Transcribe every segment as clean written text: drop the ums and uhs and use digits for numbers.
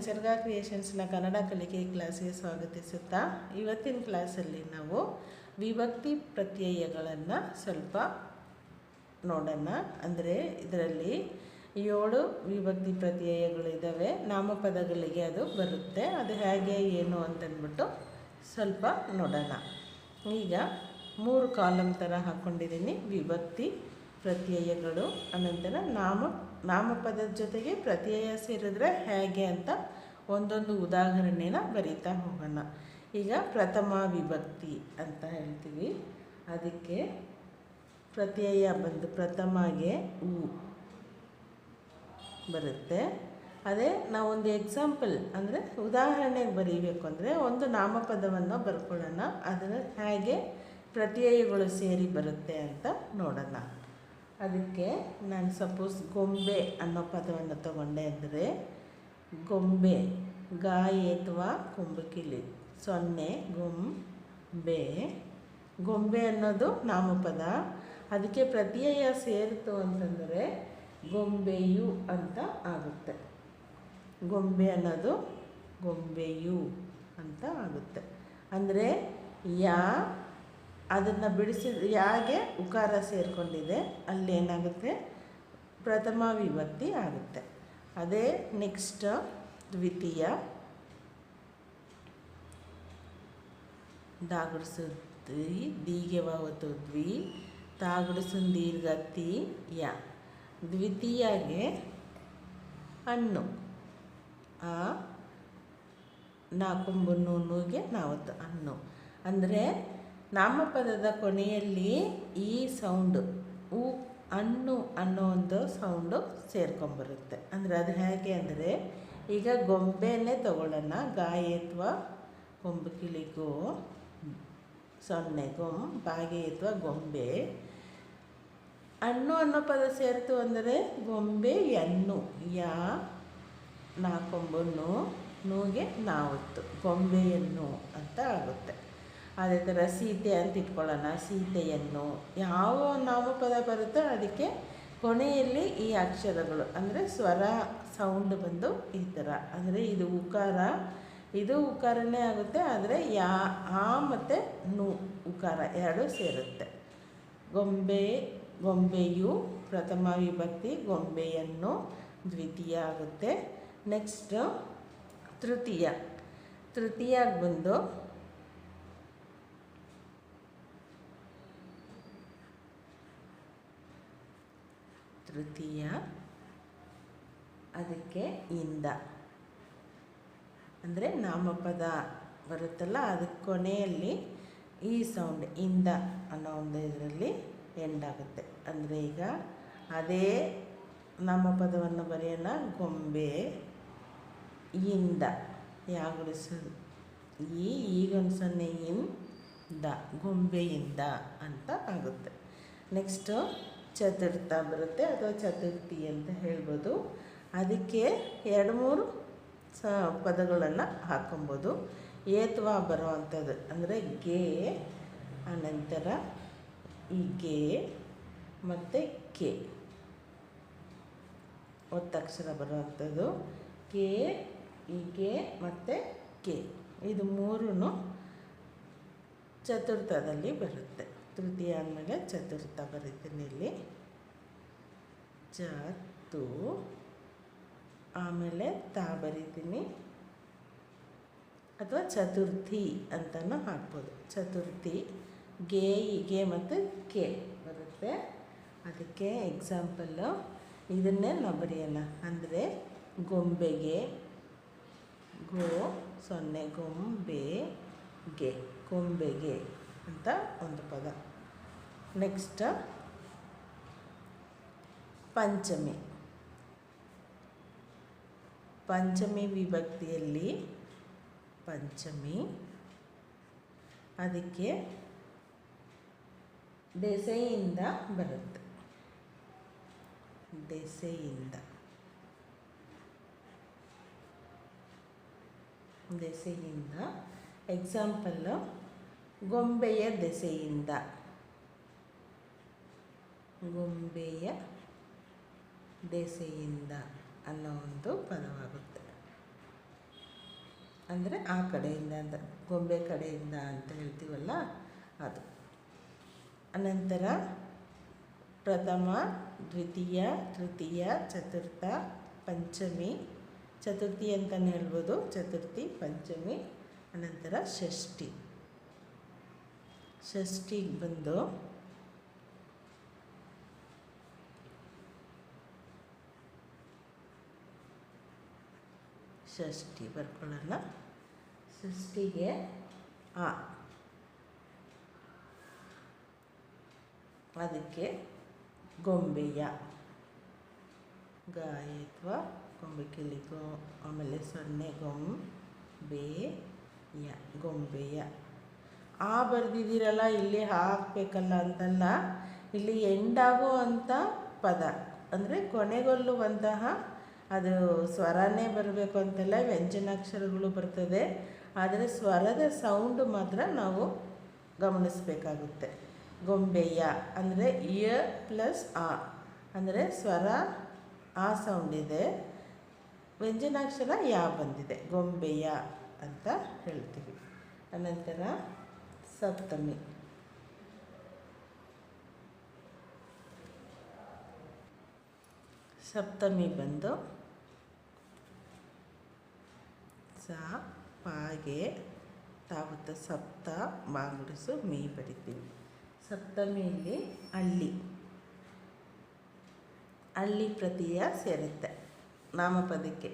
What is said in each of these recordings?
ನಿಸರ್ಗ ಕ್ರಿಯೇಷನ್ಸ್ನ ಕನ್ನಡ ಕಲಿಕೆ ಕ್ಲಾಸ್ಗೆ ಸ್ವಾಗತಿಸುತ್ತಾ ಇವತ್ತಿನ ಕ್ಲಾಸಲ್ಲಿ ನಾವು ವಿಭಕ್ತಿ ಪ್ರತ್ಯಯಗಳನ್ನು ಸ್ವಲ್ಪ ನೋಡೋಣ. ಅಂದರೆ ಇದರಲ್ಲಿ 7 ವಿಭಕ್ತಿ ಪ್ರತ್ಯಯಗಳಿದ್ದಾವೆ. ನಾಮಪದಗಳಿಗೆ ಅದು ಬರುತ್ತೆ. ಅದು ಹೇಗೆ ಏನು ಅಂತಂದ್ಬಿಟ್ಟು ಸ್ವಲ್ಪ ನೋಡೋಣ. ಈಗ 3 ಕಾಲಮ್ ಥರ ಹಾಕ್ಕೊಂಡಿದ್ದೀನಿ. ವಿಭಕ್ತಿ ಪ್ರತ್ಯಯಗಳು, ಅನಂತರ ನಾಮಪದದ ಜೊತೆಗೆ ಪ್ರತ್ಯಯ ಸೇರಿದ್ರೆ ಹೇಗೆ ಅಂತ ಒಂದೊಂದು ಉದಾಹರಣೆನ ಬರೀತಾ ಹೋಗೋಣ. ಈಗ ಪ್ರಥಮ ವಿಭಕ್ತಿ ಅಂತ ಹೇಳ್ತೀವಿ. ಅದಕ್ಕೆ ಪ್ರತ್ಯಯ ಬಂದು ಪ್ರಥಮಗೆ ಉ ಬರುತ್ತೆ. ಅದೇ ನಾವೊಂದು ಎಕ್ಸಾಂಪಲ್ ಅಂದರೆ ಉದಾಹರಣೆಗೆ ಬರೀಬೇಕು ಅಂದರೆ ಒಂದು ನಾಮಪದವನ್ನು ಬರ್ಕೊಳ್ಳೋಣ. ಅದನ್ನು ಹೇಗೆ ಪ್ರತ್ಯಯಗಳು ಸೇರಿ ಬರುತ್ತೆ ಅಂತ ನೋಡೋಣ. ಅದಕ್ಕೆ ನಾನು ಸಪೋಸ್ ಗೊಂಬೆ ಅನ್ನೋ ಪದವನ್ನು ತಗೊಂಡೆ ಅಂದರೆ ಗೊಂಬೆ ಗಾಯೇತ್ವ ಕೊಂಬಕಿಲಿ 0 ಗೊಂಬೆ. ಗೊಂಬೆ ಅನ್ನೋದು ನಾಮಪದ. ಅದಕ್ಕೆ ಪ್ರತ್ಯಯ ಸೇರಿತು ಅಂತಂದರೆ ಗೊಂಬೆಯು ಅಂತ ಆಗುತ್ತೆ. ಗೊಂಬೆ ಅನ್ನೋದು ಗೊಂಬೆಯು ಅಂತ ಆಗುತ್ತೆ. ಅಂದರೆ ಅದನ್ನು ಬಿಡಿಸಿದ ಯಾಗೆ ಉಕಾರ ಸೇರಿಕೊಂಡಿದೆ, ಅಲ್ಲೇನಾಗುತ್ತೆ ಪ್ರಥಮ ವಿಭಕ್ತಿ ಆಗುತ್ತೆ. ಅದೇ ನೆಕ್ಸ್ಟ್ ದ್ವಿತೀಯ ದಾಗುಡಿಸಿದ್ವಿ ದೀಗೆ ವಾವತ್ತು ದ್ವಿ ತಾಗುಡಿಸಿನ ದೀರ್ಘ ತಿ ಯ. ದ್ವಿತೀಯಗೆ ಹಣ್ಣು ಆ ನಾಕೊಂಬು ನೂಗೆ ನಾವತ್ತು ಹಣ್ಣು. ಅಂದರೆ ನಾಮಪದದ ಕೊನೆಯಲ್ಲಿ ಈ ಸೌಂಡು ಉ ಹಣ್ಣು ಅನ್ನೋ ಒಂದು ಸೌಂಡು ಸೇರ್ಕೊಂಬರುತ್ತೆ. ಅಂದರೆ ಅದು ಹೇಗೆ ಅಂದರೆ ಈಗ ಗೊಂಬೆನೇ ತಗೊಳ್ಳೋಣ. ಗಾಯತ್ವ ಕೊಂಬಕಿಲಿಗೋ 0 ಬಾಗೆಯತ್ವ ಗೊಂಬೆ. ಹಣ್ಣು ಅನ್ನೋ ಪದ ಸೇರಿತು ಅಂದರೆ ಗೊಂಬೆ ಹೆಣ್ಣು ಯಾ ನಾಕೊಂಬನ್ನು ನೂಗೆ ನಾವತ್ತು ಗೊಂಬೆಯನ್ನು ಅಂತ ಆಗುತ್ತೆ. ಅದೇ ಥರ ಸೀತೆ ಅಂತ ಇಟ್ಕೊಳ್ಳೋಣ. ಸೀತೆಯನ್ನು ಯಾವ ನಾಮಪದ ಬರುತ್ತೋ ಅದಕ್ಕೆ ಕೊನೆಯಲ್ಲಿ ಈ ಅಕ್ಷರಗಳು ಅಂದರೆ ಸ್ವರ ಸೌಂಡ್ ಬಂದು ಈ ಥರ. ಅಂದರೆ ಇದು ಉಕಾರ, ಇದು ಉಕಾರನೇ ಆಗುತ್ತೆ. ಆದರೆ ಆ ಮತ್ತು ನು ಉಕಾರ 2 ಸೇರುತ್ತೆ. ಗೊಂಬೆಯು ಪ್ರಥಮ ವಿಭಕ್ತಿ, ಗೊಂಬೆಯನ್ನು ದ್ವಿತೀಯ ಆಗುತ್ತೆ. ನೆಕ್ಸ್ಟ್ ತೃತೀಯ ಬಂದು ಅದಕ್ಕೆ ಇಂದ ಅಂದರೆ ನಾಮಪದ ಬರುತ್ತಲ್ಲ, ಅದಕ್ಕೆ ಕೊನೆಯಲ್ಲಿ ಈ ಸೌಂಡ್ ಇಂದ ಅನ್ನೋ ಒಂದು ಇದರಲ್ಲಿ ಎಂಡಾಗುತ್ತೆ. ಅಂದರೆ ಈಗ ಅದೇ ನಾಮಪದವನ್ನು ಬರೆಯೋಣ. ಗೊಂಬೆ ಇಂದ ಯಾಗುಡಿಸೋದು ಈಗೊಂದು 0 ಇಂದ ಗೊಂಬೆಯಿಂದ ಅಂತ ಆಗುತ್ತೆ. ನೆಕ್ಸ್ಟು ಚತುರ್ಥ ಬರುತ್ತೆ, ಅಥವಾ ಚತುರ್ಥಿ ಅಂತ ಹೇಳ್ಬೋದು. ಅದಕ್ಕೆ 2-3 ಪದಗಳನ್ನು ಹಾಕೊಬೋದು. ಏತ್ವ ಬರೋ ಅಂಥದ್ದು ಅಂದರೆ ಗೆ, ಅನಂತರ ಈ ಗೆ ಮತ್ತು ಕೆ ಒತ್ತಕ್ಷರ ಬರುವಂಥದ್ದು ಕೆ, ಗೆ ಮತ್ತು ಕೆ. ಇದು 3 ಚತುರ್ಥದಲ್ಲಿ ಬರುತ್ತೆ. ತೃತೀಯ ಆದಮೇಲೆ ಚತುರ್ಥ ಬರೀತೀನಿ ಇಲ್ಲಿ. ಚತು ಆಮೇಲೆ ತಾ ಬರೀತೀನಿ, ಅಥವಾ ಚತುರ್ಥಿ ಅಂತಲೂ ಹಾಕ್ಬೋದು. ಚತುರ್ಥಿ ಗೆ ಮತ್ತು ಕೆ ಬರುತ್ತೆ. ಅದಕ್ಕೆ ಎಕ್ಸಾಂಪಲ್ಲು ಇದನ್ನೇ ನಾವು ಬರೆಯೋಣ. ಅಂದರೆ ಗೊಂಬೆಗೆ ಗೋ 0 ಗೊಂಬೆಗೆ ಗೊಂಬೆಗೆ ಅಂತ ಒಂದು ಪದ. ನೆಕ್ಸ್ಟ್ ಪಂಚಮಿ ವಿಭಕ್ತಿಯಲ್ಲಿ ಪಂಚಮಿ, ಅದಕ್ಕೆ ದೆಸೆಯಿಂದ ಬರುತ್ತೆ. ದೆಸೆಯಿಂದ ಎಕ್ಸಾಂಪಲ್ಲು ಗೊಂಬೆಯ ದೆಸೆಯಿಂದ ಗೊಂಬೆಯ ದೆಸೆಯಿಂದ ಅನ್ನೋ ಒಂದು ಪದವಾಗುತ್ತೆ. ಅಂದರೆ ಆ ಕಡೆಯಿಂದ ಅಂತ, ಗೊಂಬೆ ಕಡೆಯಿಂದ ಅಂತ ಹೇಳ್ತೀವಲ್ಲ ಅದು. ಅನಂತರ ಪ್ರಥಮ, ದ್ವಿತೀಯ, ತೃತೀಯ, ಚತುರ್ಥ, ಪಂಚಮಿ, ಚತುರ್ಥಿ ಅಂತಲೇ ಹೇಳ್ಬೋದು, ಚತುರ್ಥಿ, ಪಂಚಮಿ, ಅನಂತರ ಷಷ್ಠಿ. ಷಷ್ಠಿಗೆ ಬಂದು ಷಷ್ಠಿ ಬರ್ಕೊಳ್ಳೋಣ. ಷಷ್ಠಿಗೆ ಆ, ಅದಕ್ಕೆ ಗೊಂಬೆಯ, ಗಾಯ ಅಥವಾ ಗೊಂಬೆ ಕಿಲಿಗೋ, ಆಮೇಲೆ ಸೊನ್ನೆ ಗೊಂಬೆಯ, ಗೊಂಬೆಯ. ಆ ಬರೆದಿದ್ದೀರಲ್ಲ, ಇಲ್ಲಿ ಹಾಕಬೇಕಲ್ಲ ಅಂತಲ್ಲ, ಇಲ್ಲಿ ಎಂಡಾಗೋ ಅಂಥ ಪದ ಅಂದರೆ ಕೊನೆಗೊಳ್ಳುವಂತಹ, ಅದು ಸ್ವರನೇ ಬರಬೇಕು ಅಂತೆಲ್ಲ ವ್ಯಂಜನಾಕ್ಷರಗಳು ಬರ್ತದೆ, ಆದರೆ ಸ್ವರದ ಸೌಂಡು ಮಾತ್ರ ನಾವು ಗಮನಿಸಬೇಕಾಗುತ್ತೆ. ಗೊಂಬೆಯ ಅಂದರೆ ಯ ಪ್ಲಸ್ ಆ, ಅಂದರೆ ಸ್ವರ ಆ ಸೌಂಡ್ ಇದೆ, ವ್ಯಂಜನಾಕ್ಷರ ಯಾ ಬಂದಿದೆ, ಗೊಂಬೆಯ ಅಂತ ಹೇಳ್ತೀವಿ. ಅನಂತರ ಸಪ್ತಮಿ. ಸಪ್ತಮಿ ಬಂದು ಸ, ಪಾಗೆ, ತಾವತ್ತ ಸಪ್ತ, ಬಾಗುಡಿಸು, ಮೀ ಬರಿತೀವಿ. ಸಪ್ತಮಿಯಲ್ಲಿ ಹಳ್ಳಿ, ಹಳ್ಳಿ ಪ್ರತ್ಯಯ ಸೇರುತ್ತೆ ನಾಮಪದಕ್ಕೆ.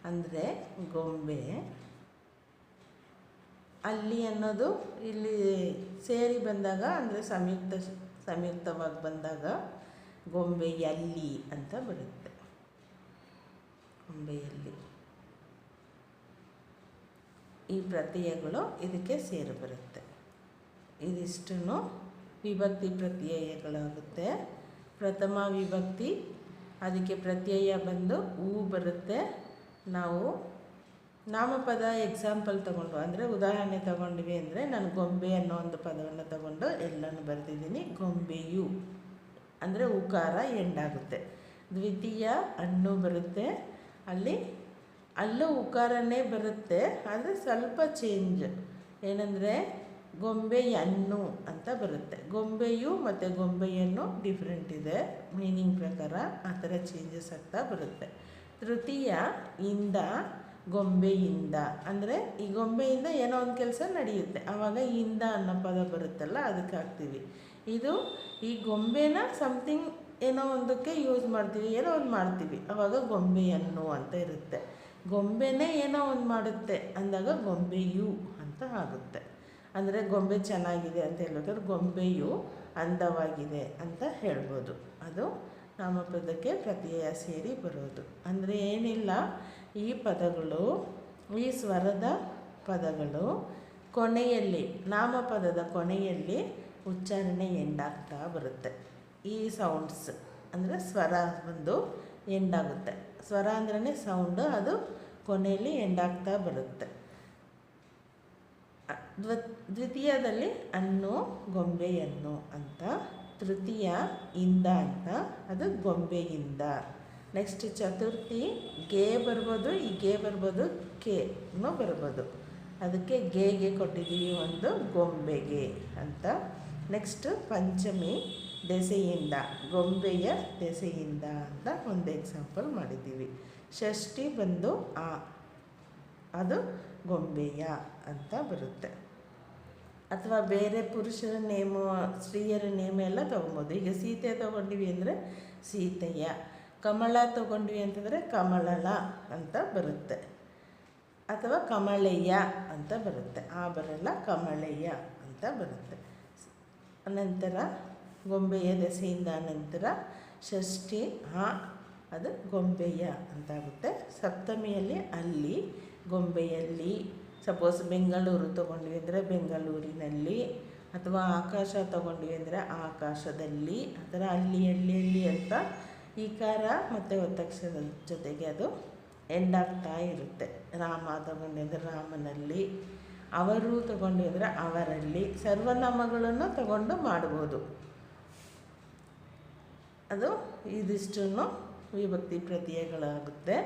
ಅಂದರೆ ಗೊಂಬೆ, ಹಳ್ಳಿ ಅನ್ನೋದು ಇಲ್ಲಿ ಸೇರಿ ಬಂದಾಗ, ಅಂದರೆ ಸಂಯುಕ್ತವಾಗಿ ಬಂದಾಗ ಗೊಂಬೆಯಲ್ಲಿ ಅಂತ ಬರುತ್ತೆ. ಗೊಂಬೆಯಲ್ಲಿ ಈ ಪ್ರತ್ಯಯಗಳು ಇದಕ್ಕೆ ಸೇರಿ ಬರುತ್ತೆ. ಇದಿಷ್ಟು ವಿಭಕ್ತಿ ಪ್ರತ್ಯಯಗಳಾಗುತ್ತೆ. ಪ್ರಥಮ ವಿಭಕ್ತಿ, ಅದಕ್ಕೆ ಪ್ರತ್ಯಯ ಬಂದು ಹೂ ಬರುತ್ತೆ. ನಾವು ನಾಮಪದ ಎಕ್ಸಾಂಪಲ್ ತಗೊಂಡು, ಅಂದರೆ ಉದಾಹರಣೆ ತಗೊಂಡ್ವಿ ಅಂದರೆ, ನಾನು ಗೊಂಬೆ ಅನ್ನೋ ಒಂದು ಪದವನ್ನು ತಗೊಂಡು ಎಲ್ಲನೂ ಬರೆದಿದ್ದೀನಿ. ಗೊಂಬೆಯು ಅಂದರೆ ಉಕಾರ ಎಂಡಾಗುತ್ತೆ. ದ್ವಿತೀಯ ಹಣ್ಣು ಬರುತ್ತೆ, ಅಲ್ಲಿ ಅಲ್ಲೂ ಉಕಾರನೇ ಬರುತ್ತೆ, ಆದರೆ ಸ್ವಲ್ಪ ಚೇಂಜ್ ಏನಂದರೆ ಗೊಂಬೆಯನ್ನು ಅಂತ ಬರುತ್ತೆ. ಗೊಂಬೆಯು ಮತ್ತು ಗೊಂಬೆಯನ್ನು ಡಿಫ್ರೆಂಟ್ ಇದೆ ಮೀನಿಂಗ್ ಪ್ರಕಾರ, ಆ ಥರ ಚೇಂಜಸ್ ಆಗ್ತಾ ಬರುತ್ತೆ. ತೃತೀಯ ಇಂದ, ಗೊಂಬೆಯಿಂದ ಅಂದರೆ ಈ ಗೊಂಬೆಯಿಂದ ಏನೋ ಒಂದು ಕೆಲಸ ನಡೆಯುತ್ತೆ, ಆವಾಗ ಇಂದ ಅನ್ನೋ ಪದ ಬರುತ್ತಲ್ಲ, ಅದಕ್ಕೆ ಹಾಕ್ತೀವಿ. ಇದು ಈ ಗೊಂಬೆನ ಸಮಥಿಂಗ್ ಏನೋ ಒಂದಕ್ಕೆ ಯೂಸ್ ಮಾಡ್ತೀವಿ, ಏನೋ ಒಂದು ಮಾಡ್ತೀವಿ, ಆವಾಗ ಗೊಂಬೆಯನ್ನು ಅಂತ ಇರುತ್ತೆ. ಗೊಂಬೆನೇ ಏನೋ ಒಂದು ಮಾಡುತ್ತೆ ಅಂದಾಗ ಗೊಂಬೆಯು ಅಂತ ಆಗುತ್ತೆ. ಅಂದರೆ ಗೊಂಬೆ ಚೆನ್ನಾಗಿದೆ ಅಂತ ಹೇಳ್ಬೇಕಾದ್ರೆ ಗೊಂಬೆಯು ಅಂದವಾಗಿದೆ ಅಂತ ಹೇಳ್ಬೋದು. ಅದು ನಾಮಪದಕ್ಕೆ ಪ್ರತ್ಯಯ ಸೇರಿ ಬರೋದು. ಅಂದರೆ ಏನಿಲ್ಲ, ಈ ಪದಗಳು, ಈ ಸ್ವರದ ಪದಗಳು ಕೊನೆಯಲ್ಲಿ, ನಾಮಪದದ ಕೊನೆಯಲ್ಲಿ ಉಚ್ಚಾರಣೆ ಎಂಡಾಗ್ತಾ ಬರುತ್ತೆ. ಈ ಸೌಂಡ್ಸ್ ಅಂದರೆ ಸ್ವರ ಬಂದು ಎಂಡಾಗುತ್ತೆ. ಸ್ವರ ಅಂದ್ರೇ ಸೌಂಡು, ಅದು ಕೊನೆಯಲ್ಲಿ ಎಂಡಾಗ್ತಾ ಬರುತ್ತೆ. ದ್ವಿತೀಯದಲ್ಲಿ ಹಣ್ಣು, ಗೊಂಬೆಯನ್ನು ಅಂತ. ತೃತೀಯ ಇಂದ ಅಂತ, ಅದು ಗೊಂಬೆಯಿಂದ. ನೆಕ್ಸ್ಟ್ ಚತುರ್ಥಿ ಗೆ ಬರ್ಬೋದು, ಈ ಗೆ ಬರ್ಬೋದು, ಕೆನೂ ಬರ್ಬೋದು, ಅದಕ್ಕೆ ಗೆಗೆ ಕೊಟ್ಟಿದ್ದೀವಿ ಒಂದು, ಗೊಂಬೆಗೆ ಅಂತ. ನೆಕ್ಸ್ಟ್ ಪಂಚಮಿ ದೆಸೆಯಿಂದ, ಗೊಂಬೆಯ ದೆಸೆಯಿಂದ ಅಂತ ಒಂದು ಎಕ್ಸಾಂಪಲ್ ಮಾಡಿದ್ದೀವಿ. ಷಷ್ಠಿ ಬಂದು ಆ, ಅದು ಗೊಂಬೆಯ ಅಂತ ಬರುತ್ತೆ. ಅಥವಾ ಬೇರೆ ಪುರುಷರ ನೇಮು, ಸ್ತ್ರೀಯರ ನೇಮ ಎಲ್ಲ ತೊಗೊಬೋದು. ಈಗ ಸೀತೆ ತೊಗೊಂಡ್ವಿ ಅಂದರೆ ಸೀತೆಯ, ಕಮಲ ತೊಗೊಂಡ್ವಿ ಅಂತಂದರೆ ಕಮಲಳ ಅಂತ ಬರುತ್ತೆ, ಅಥವಾ ಕಮಳೆಯ ಅಂತ ಬರುತ್ತೆ. ಆ ಬರಲ್ಲ, ಕಮಳೆಯ ಅಂತ ಬರುತ್ತೆ. ಅನಂತರ ಗೊಂಬೆಯ ದೆಸೆಯಿಂದ ನಂತರ ಷಷ್ಠಿ ಆ, ಅದು ಗೊಂಬೆಯ ಅಂತಾಗುತ್ತೆ. ಸಪ್ತಮಿಯಲ್ಲಿ ಅಲ್ಲಿ, ಗೊಂಬೆಯಲ್ಲಿ. ಸಪೋಸ್ ಬೆಂಗಳೂರು ತೊಗೊಂಡ್ವಿ ಅಂದರೆ ಬೆಂಗಳೂರಿನಲ್ಲಿ, ಅಥವಾ ಆಕಾಶ ತೊಗೊಂಡ್ವಿ ಅಂದರೆ ಆಕಾಶದಲ್ಲಿ, ಆ ಥರ ಅಲ್ಲಿ ಅಲ್ಲಿ ಅಲ್ಲಿ ಅಂತ ಈಕಾರ ಮತ್ತು ಒತ್ತಕ್ಷರದ ಜೊತೆಗೆ ಅದು ಎಂಡಾಗ್ತಾ ಇರುತ್ತೆ. ರಾಮ ತೊಗೊಂಡ್ವಿ ಅಂದರೆ ರಾಮನಲ್ಲಿ, ಅವರು ತೊಗೊಂಡ್ವಿ ಅಂದರೆ ಅವರಲ್ಲಿ. ಸರ್ವನಾಮಗಳನ್ನು ತಗೊಂಡು ಮಾಡ್ಬೋದು. ಅದು ಇದಿಷ್ಟನ್ನು ವಿಭಕ್ತಿ ಪ್ರತ್ಯಯಗಳಾಗುತ್ತೆ.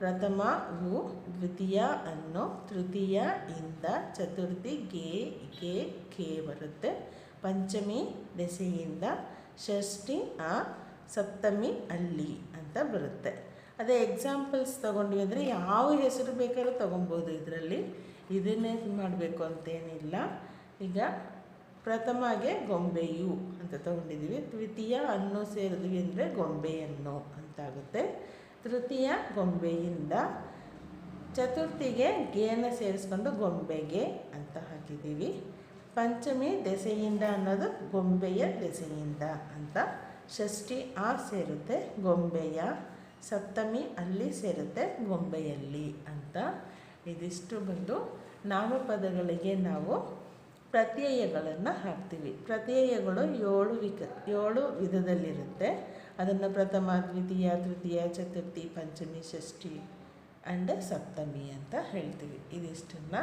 ಪ್ರಥಮ ಉ, ದ್ವಿತೀಯ ಅನ್ನು, ತೃತೀಯ ಇಂದ, ಚತುರ್ಥಿ ಗೆ ಕೆ ಬರುತ್ತೆ, ಪಂಚಮಿ ದೆಸೆಯಿಂದ, ಷಷ್ಠಿ ಆ, ಸಪ್ತಮಿ ಅಲ್ಲಿ ಅಂತ ಬರುತ್ತೆ. ಅದೇ ಎಕ್ಸಾಂಪಲ್ಸ್ ತೊಗೊಂಡ್ವಿ ಅಂದರೆ ಯಾವ ಹೆಸರು ಬೇಕಾದ್ರೂ ತೊಗೊಬೋದು. ಇದರಲ್ಲಿ ಇದನ್ನೇ ಮಾಡಬೇಕು ಅಂತೇನಿಲ್ಲ. ಈಗ ಪ್ರಥಮಗೆ ಗೊಂಬೆಯು ಅಂತ ತೊಗೊಂಡಿದ್ದೀವಿ, ದ್ವಿತೀಯ ಅನ್ನು ಸೇರಿದ್ವಿ ಅಂದರೆ ಗೊಂಬೆಯನ್ನು ಅಂತಾಗುತ್ತೆ, ತೃತೀಯ ಗೊಂಬೆಯಿಂದ, ಚತುರ್ಥಿಗೆ ಗೇನ ಸೇರಿಸ್ಕೊಂಡು ಗೊಂಬೆಗೆ ಅಂತ ಹಾಕಿದ್ದೀವಿ, ಪಂಚಮಿ ದೆಸೆಯಿಂದ ಅನ್ನೋದು ಗೊಂಬೆಯ ದೆಸೆಯಿಂದ ಅಂತ, ಷಷ್ಠಿ ಆ ಸೇರುತ್ತೆ ಗೊಂಬೆಯ, ಸಪ್ತಮಿ ಅಲ್ಲಿ ಸೇರುತ್ತೆ ಗೊಂಬೆಯಲ್ಲಿ ಅಂತ. ಇದಿಷ್ಟು ಬಂದು ನಾಮಪದಗಳಿಗೆ ನಾವು ಪ್ರತ್ಯಯಗಳನ್ನು ಹಾಕ್ತೀವಿ. ಪ್ರತ್ಯಯಗಳು 7 ವಿಧದಲ್ಲಿರುತ್ತೆ. ಅದನ್ನು ಪ್ರಥಮ, ದ್ವಿತೀಯ, ತೃತೀಯ, ಚತುರ್ಥಿ, ಪಂಚಮಿ, ಷಷ್ಠಿ ಆ್ಯಂಡ್ ಸಪ್ತಮಿ ಅಂತ ಹೇಳ್ತೀವಿ. ಇದಿಷ್ಟನ್ನು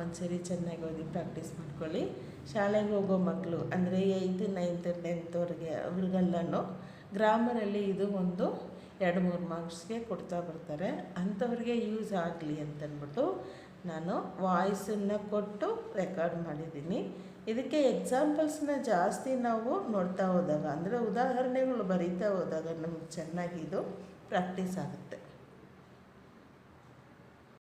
ಒಂದ್ಸರಿ ಚೆನ್ನಾಗಿ ಓದಿ ಪ್ರಾಕ್ಟೀಸ್ ಮಾಡ್ಕೊಳ್ಳಿ. ಶಾಲೆಗೆ ಹೋಗೋ ಮಕ್ಕಳು ಅಂದರೆ 8th 9th 10th ಅವ್ರಿಗೆಲ್ಲನೂ ಗ್ರಾಮರಲ್ಲಿ ಇದು ಒಂದು 2-3 ಮಾರ್ಕ್ಸ್ಗೆ ಕೊಡ್ತಾ ಬರ್ತಾರೆ. ಅಂಥವ್ರಿಗೆ ಯೂಸ್ ಆಗಲಿ ಅಂತಂದ್ಬಿಟ್ಟು ನಾನು ವಾಯ್ಸನ್ನು ಕೊಟ್ಟು ರೆಕಾರ್ಡ್ ಮಾಡಿದ್ದೀನಿ. ಇದಕ್ಕೆ ಎಕ್ಸಾಂಪಲ್ಸ್ನ ಜಾಸ್ತಿ ನಾವು ನೋಡ್ತಾ ಹೋದಾಗ ಅಂದರೆ ಉದಾಹರಣೆಗಳು ಬರೀತಾ ಹೋದಾಗ ನಮ್ಗೆ ಚೆನ್ನಾಗಿ ಇದು ಪ್ರಾಕ್ಟೀಸ್ ಆಗುತ್ತೆ.